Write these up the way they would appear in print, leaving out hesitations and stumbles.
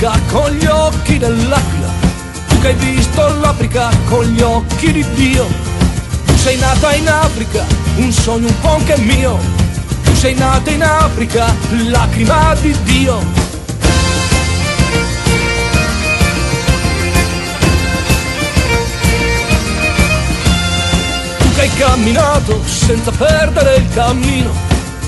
l'Africa con gli occhi dell'aquila, tu che hai visto l'Africa con gli occhi di Dio. Tu sei nata in Africa, un sogno un po' anche mio. Tu sei nata in Africa, lacrima di Dio. Tu che hai camminato senza perdere il cammino,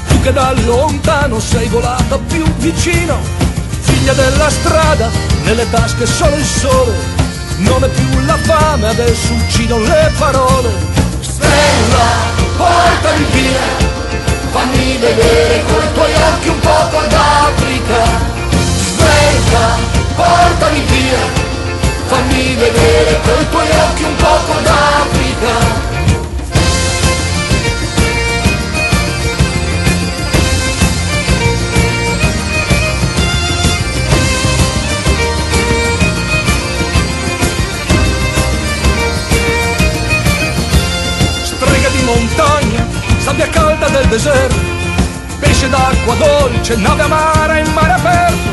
tu che da lontano sei volata più vicino. Figlia della strada, nelle tasche solo il sole, non è più la fame, adesso uccidono le parole. Stella, portami via, fammi vedere coi tuoi occhi un poco d'Africa. Svelta, portami via, fammi vedere coi tuoi occhi un poco d'Africa. Montagna, sabbia calda del deserto, pesce d'acqua dolce, nave amara in mare aperto.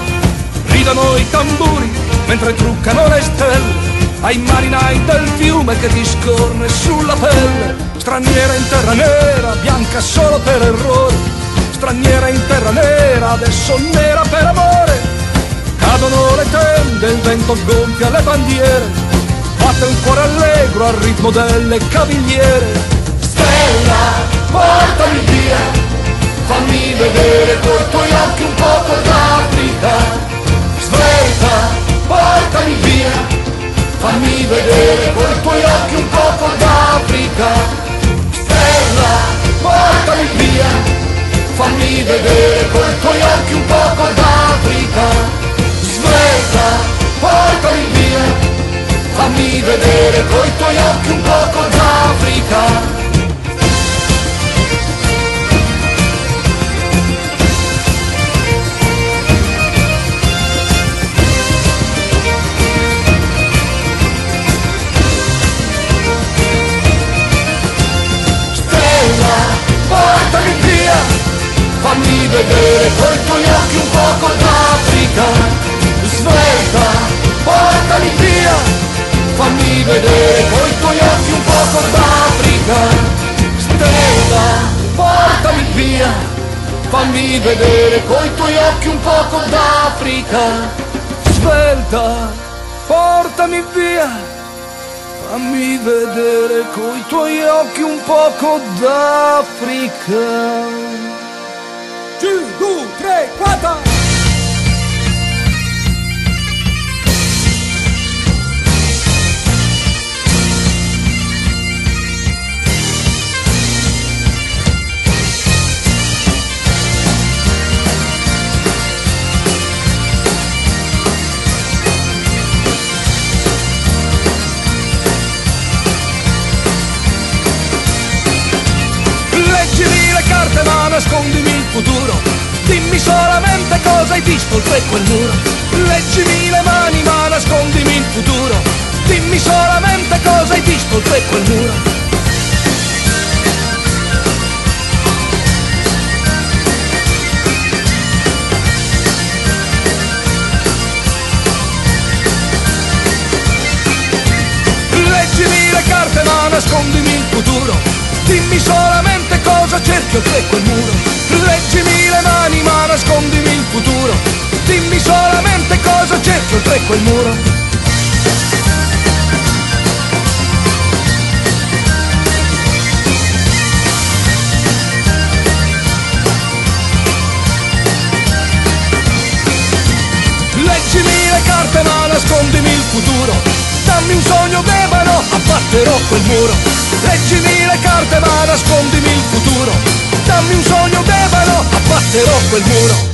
Ridano i tamburi mentre truccano le stelle ai marinai del fiume che ti scorre sulla pelle. Straniera in terra nera, bianca solo per errore, straniera in terra nera, adesso nera per amore. Cadono le tende, il vento gonfia le bandiere, batte un cuore allegro al ritmo delle cavigliere. Stella, portami via, fammi vedere coi tuoi occhi un poco d'Africa. Svelta, portami via, fammi vedere coi tuoi occhi un poco d'Africa. Stella, portami via, fammi vedere coi tuoi occhi un poco d'Africa. Svelta, portami via, fammi vedere coi tuoi occhi un poco d'Africa. Portami via, fammi vedere coi tuoi occhi un poco d'Africa. Svelta, portami via, fammi vedere coi tuoi occhi un poco d'Africa. Stella, portami via, fammi vedere coi tuoi occhi un poco d'Africa. Svelta, portami via, fammi vedere coi tuoi occhi un poco d'Africa. 1, 2, 3, 4. Ma nascondimi il futuro, dimmi solamente cosa hai visto oltre quel muro. Leggimi le mani ma nascondimi il futuro, dimmi solamente cosa hai visto oltre quel muro. Leggimi le carte ma nascondimi il futuro, dimmi solamente cosa cerchi oltre quel muro. Leggimi le mani ma nascondimi il futuro, dimmi solamente cosa cerchi oltre quel muro. Leggimi le carte ma nascondimi il futuro, dammi un sogno d'ebano, abbatterò quel muro. Leggimi le carte ma nascondimi il futuro, dammi un sogno d'ebano, abbatterò quel muro.